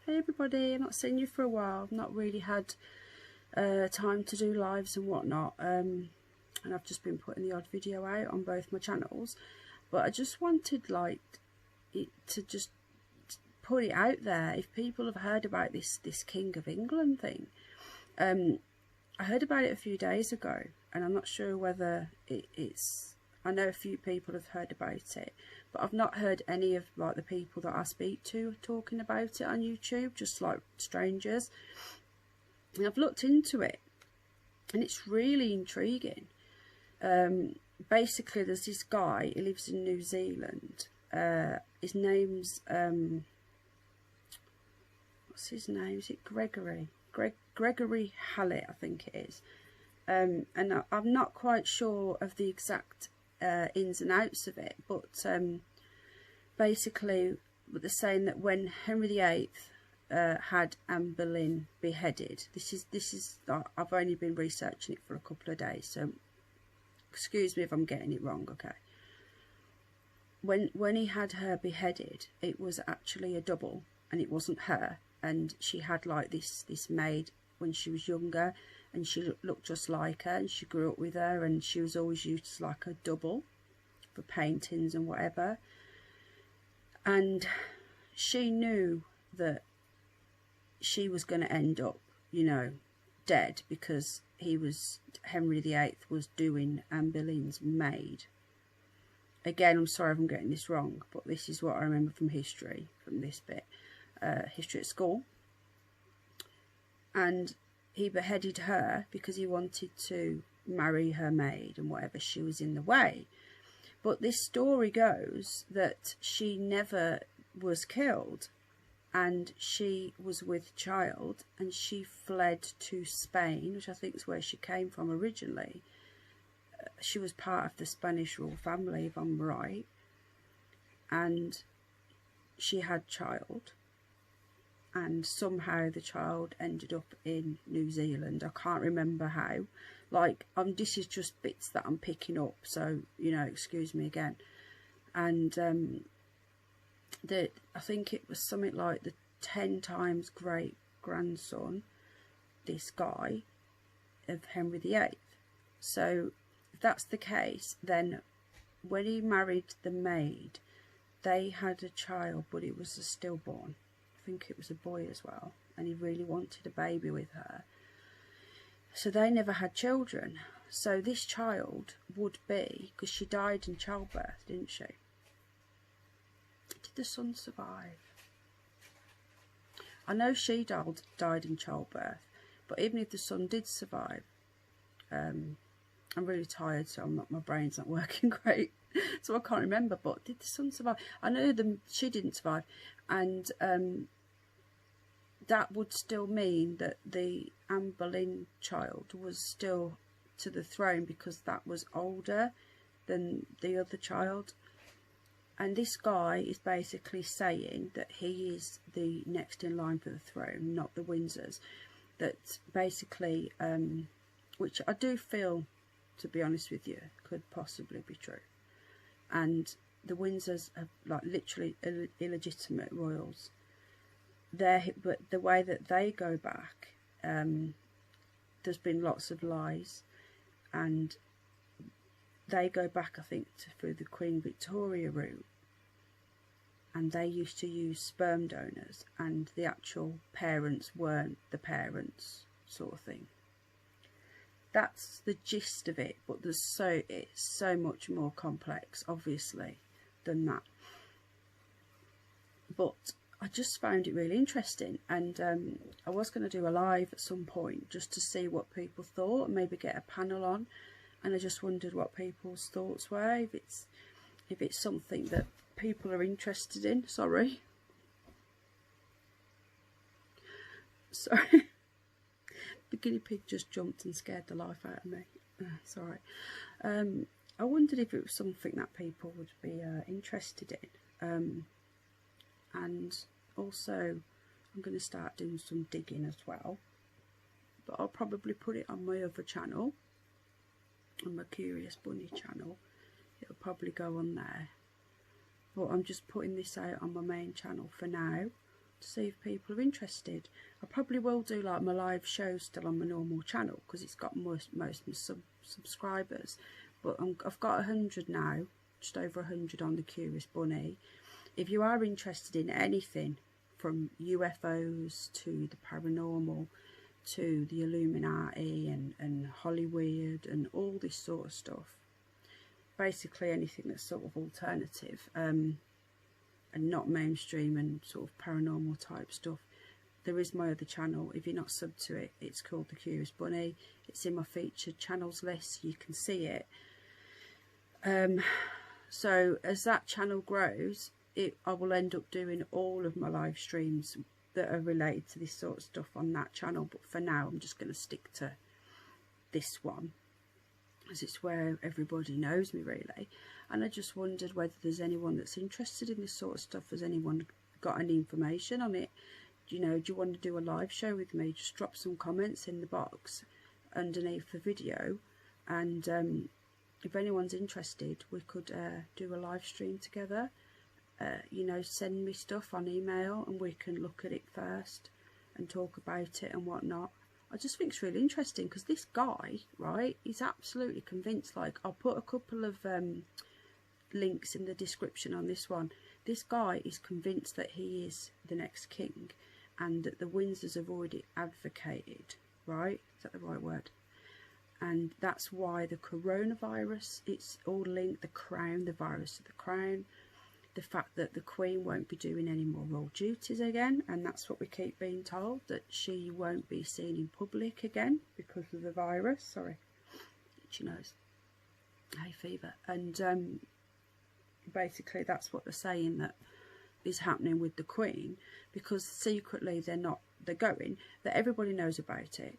Hey everybody, I've not seen you for a while. I've not really had time to do lives and whatnot, and I've just been putting the odd video out on both my channels, but I just wanted it to just put it out there. If people have heard about this King of England thing, I heard about it a few days ago, and I'm not sure whether it's I know a few people have heard about it, but I've not heard any of the people that I speak to talking about it on YouTube, just like strangers. And I've looked into it, and it's really intriguing. Basically, there's this guy, he lives in New Zealand. His name's what's his name? Is it Gregory? Gregory Hallett, I think it is. And I'm not quite sure of the exact ins and outs of it, but basically they're saying that when Henry VIII had Anne Boleyn beheaded, this is I've only been researching it for a couple of days, so excuse me if I'm getting it wrong, okay. When he had her beheaded, it was actually a double, and it wasn't her, and she had like this maid when she was younger, and she looked just like her, and she grew up with her, and she was always used as like a double for paintings and whatever. And she knew that she was going to end up, you know, dead, because Henry VIII was doing Anne Boleyn's maid. Again, I'm sorry if I'm getting this wrong, but this is what I remember from history, from this bit, history at school. And he beheaded her because he wanted to marry her maid and whatever, she was in the way. But this story goes that she never was killed, and she was with child, and she fled to Spain, which I think is where she came from originally. She was part of the Spanish royal family, if I'm right, and she had child, and somehow the child ended up in New Zealand. I can't remember how. Like, this is just bits that I'm picking up, so, you know, excuse me again. And I think it was something like the 10 times great grandson, this guy, of Henry VIII. So if that's the case, then when he married the maid, they had a child, but it was a stillborn. I think it was a boy as well, and he really wanted a baby with her. So they never had children. So this child would be, because she died in childbirth, didn't she? Did the son survive? I know she died in childbirth, but even if the son did survive, I'm really tired, so my brain's not working great, so I can't remember. But did the son survive? I know she didn't survive, and that would still mean that the Anne Boleyn child was still to the throne, because that was older than the other child. And this guy is basically saying that he is the next in line for the throne, not the Windsors. That basically, which I do feel, to be honest with you, could possibly be true. And the Windsors are like literally illegitimate royals. But the way that they go back, there's been lots of lies, and they go back, I think, through the Queen Victoria route, and they used to use sperm donors, and the actual parents weren't the parents, sort of thing. That's the gist of it, but it's so much more complex, obviously, than that. But I just found it really interesting, and I was going to do a live at some point just to see what people thought, and maybe get a panel on. And I just wondered what people's thoughts were, if it's something that people are interested in. Sorry. The guinea pig just jumped and scared the life out of me. It's alright. I wondered if it was something that people would be interested in. And also, I'm going to start doing some digging as well, but I'll probably put it on my other channel, on my Curious Bunny channel. It'll probably go on there, but I'm just putting this out on my main channel for now to see if people are interested. I probably will do like my live show still on my normal channel because it's got most of my subscribers, but I've got 100 now, just over 100 on the Curious Bunny. If you are interested in anything from UFOs to the paranormal to the Illuminati and Hollywood and all this sort of stuff, basically anything that's sort of alternative and not mainstream and sort of paranormal type stuff, there is my other channel. If you're not subbed to it, it's called The Curious Bunny. It's in my featured channels list, you can see it. So as that channel grows, I will end up doing all of my live streams that are related to this sort of stuff on that channel, but for now I'm just going to stick to this one as it's where everybody knows me really. And I just wondered whether there's anyone that's interested in this sort of stuff. Has anyone got any information on it? You know, do you want to do a live show with me? Just drop some comments in the box underneath the video, and if anyone's interested, we could do a live stream together. You know, send me stuff on email and we can look at it first and talk about it and whatnot. I just think it's really interesting because this guy, right, he's absolutely convinced. Like, I'll put a couple of links in the description on this one. This guy is convinced that he is the next king and that the Windsors have already advocated, right? Is that the right word? And that's why the coronavirus, it's all linked, the crown, the virus of the crown, the fact that the Queen won't be doing any more royal duties again, and that's what we keep being told, that she won't be seen in public again because of the virus. Sorry, itchy nose, hay fever. And basically that's what they're saying that is happening with the Queen, because secretly they're going, that everybody knows about it,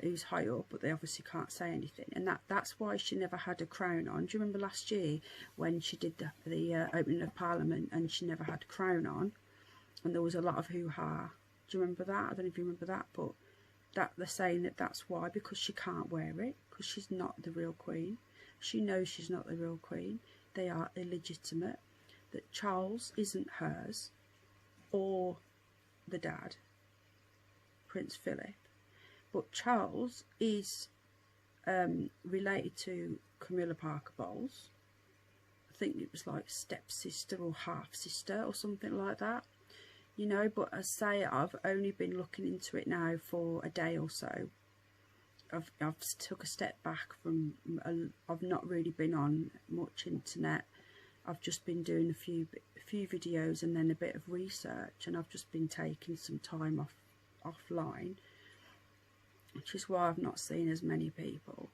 who's high up, but they obviously can't say anything, and that's why she never had a crown on. Do you remember last year when she did the opening of Parliament and she never had a crown on, and there was a lot of hoo-ha? Do you remember that? I don't know if you remember that, but that they're saying that that's why, because she can't wear it, because she's not the real Queen. She knows she's not the real Queen. They are illegitimate, that Charles isn't hers or the dad, Prince Philip. But Charles is related to Camilla Parker Bowles. I think it was like stepsister or half sister or something like that, you know. But I say, I've only been looking into it now for a day or so. I've took a step back from. I've not really been on much internet. I've just been doing a few videos and then a bit of research, and I've just been taking some time offline, which is why I've not seen as many people.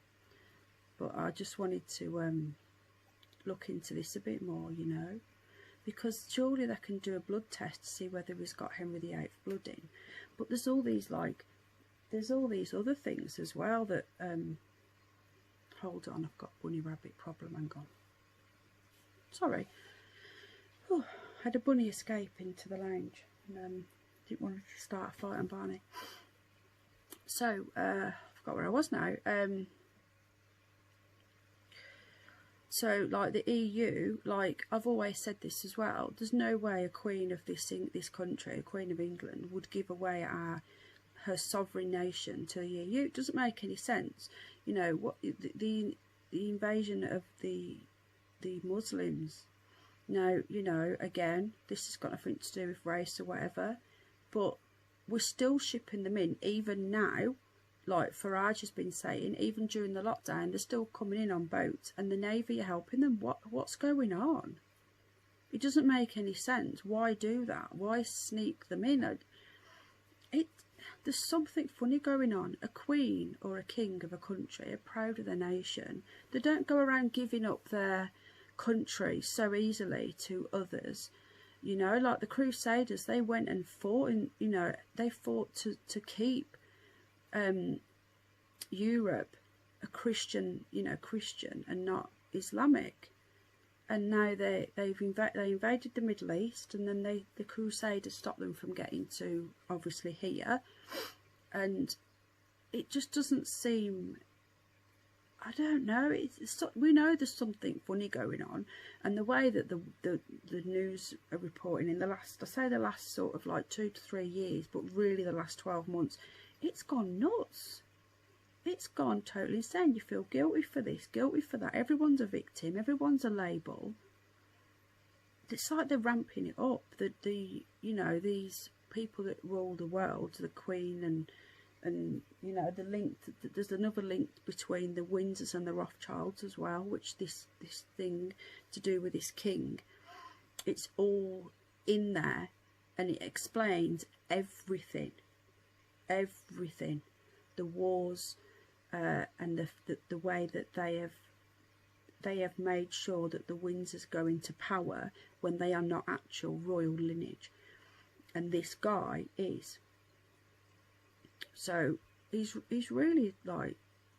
But I just wanted to look into this a bit more, you know, because surely they can do a blood test to see whether he's got Henry VIII blood in. But there's all these other things as well that hold on, I've got bunny rabbit problem, hang on. Sorry. Oh, had a bunny escape into the lounge and didn't want to start a fight on Barney. So, I forgot where I was now. So, like the EU, like I've always said this as well, there's no way a queen of this country, a Queen of England, would give away her sovereign nation to the EU. It doesn't make any sense. You know, what the invasion of the Muslims. Now, you know, again, this has got nothing to do with race or whatever, but we're still shipping them in, even now. Like Farage has been saying, even during the lockdown, they're still coming in on boats, and the Navy are helping them. What's going on? It doesn't make any sense. Why do that? Why sneak them in? There's something funny going on. A queen or a king of a country are proud of their nation. They don't go around giving up their country so easily to others. You know, like the Crusaders, they went and fought, and you know, they fought to keep Europe a Christian, you know, Christian and not Islamic. And now they invaded the Middle East, and then the Crusaders stopped them from getting to obviously here, and it just doesn't seem I don't know. We know there's something funny going on, and the way that the news are reporting in the last, I say the last sort of like 2 to 3 years, but really the last 12 months, it's gone nuts. It's gone totally insane. You feel guilty for this, guilty for that. Everyone's a victim. Everyone's a label. It's like they're ramping it up. The you know, these people that rule the world, the Queen and you know, the link, there's another link between the Windsors and the Rothschilds as well, which this thing to do with this king, it's all in there, and it explains everything, the wars, and the way that they have made sure that the Windsors go into power when they are not actual royal lineage, and this guy is. So he's really like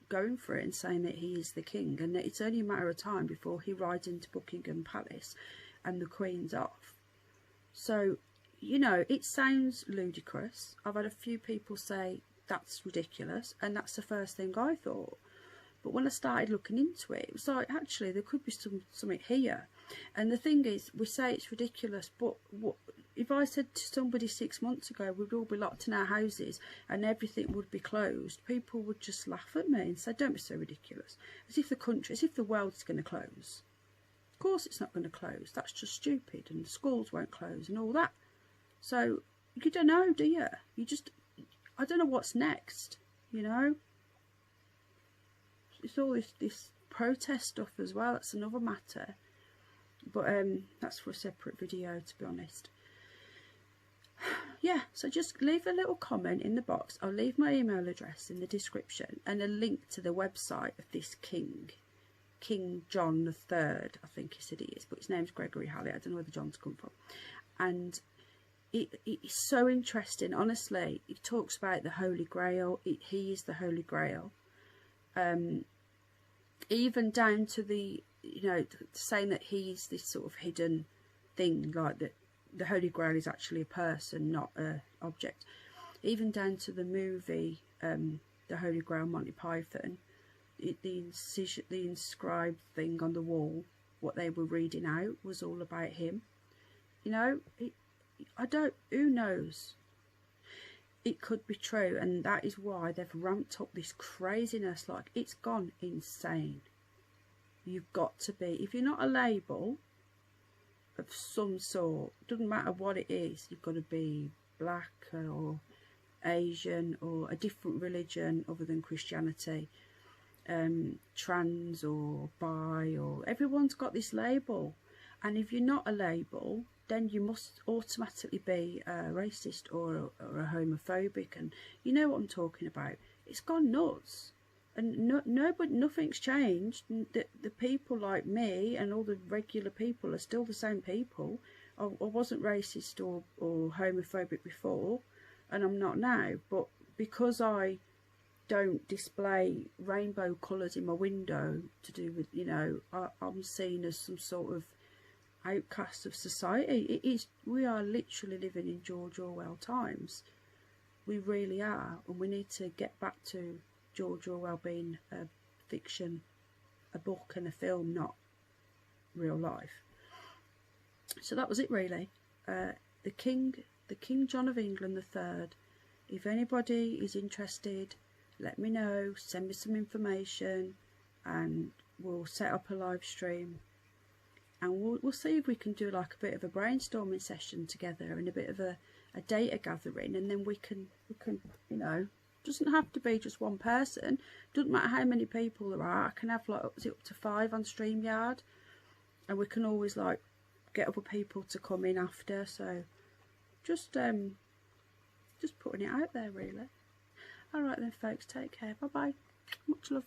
going for it and saying that he is the king, and that it's only a matter of time before he rides into Buckingham Palace and the Queen's off. So, you know, it sounds ludicrous. I've had a few people say that's ridiculous, and that's the first thing I thought. But when I started looking into it, it was like, actually, there could be something here. And the thing is, we say it's ridiculous, but what if I said to somebody 6 months ago we'd all be locked in our houses and everything would be closed? People would just laugh at me and say, don't be so ridiculous. As if the world's going to close. Of course it's not going to close. That's just stupid, and the schools won't close and all that. So you don't know, do you? I don't know what's next, you know. It's all this protest stuff as well. That's another matter, but that's for a separate video, to be honest. Yeah, so just leave a little comment in the box. I'll leave my email address in the description and a link to the website of this king, King John III, I think he said he is, but his name's Gregory Hallett. I don't know where the John's come from. And it's so interesting, honestly. He talks about the Holy Grail. He is the Holy Grail. Even down to the, you know, saying that he's this sort of hidden thing, like that the Holy Grail is actually a person, not a object. Even down to the movie, the Holy Grail, Monty Python, the inscribed thing on the wall, what they were reading out was all about him. You know, who knows? It could be true, and that is why they've ramped up this craziness. Like, it's gone insane. You've got to be, if you're not a label of some sort, doesn't matter what it is, you've got to be black or Asian or a different religion other than Christianity, trans or bi, or everyone's got this label. And if you're not a label, then you must automatically be a racist or a homophobic, and you know what I'm talking about. It's gone nuts, and nothing's changed. The people like me and all the regular people are still the same people. I wasn't racist or homophobic before, and I'm not now. But because I don't display rainbow colours in my window to do with, you know, I'm seen as some sort of outcast of society. We are literally living in George Orwell times. We really are, and we need to get back to George Orwell being a fiction, a book and a film, not real life. So that was it, really. The King John of England III. If anybody is interested, let me know, send me some information, and we'll set up a live stream. And we'll see if we can do like a bit of a brainstorming session together and a bit of a data gathering, and then we can, you know, doesn't have to be just one person. Doesn't matter how many people there are. I can have like up to 5 on StreamYard, and we can always like get other people to come in after. So just putting it out there, really. All right then, folks. Take care. Bye bye. Much love.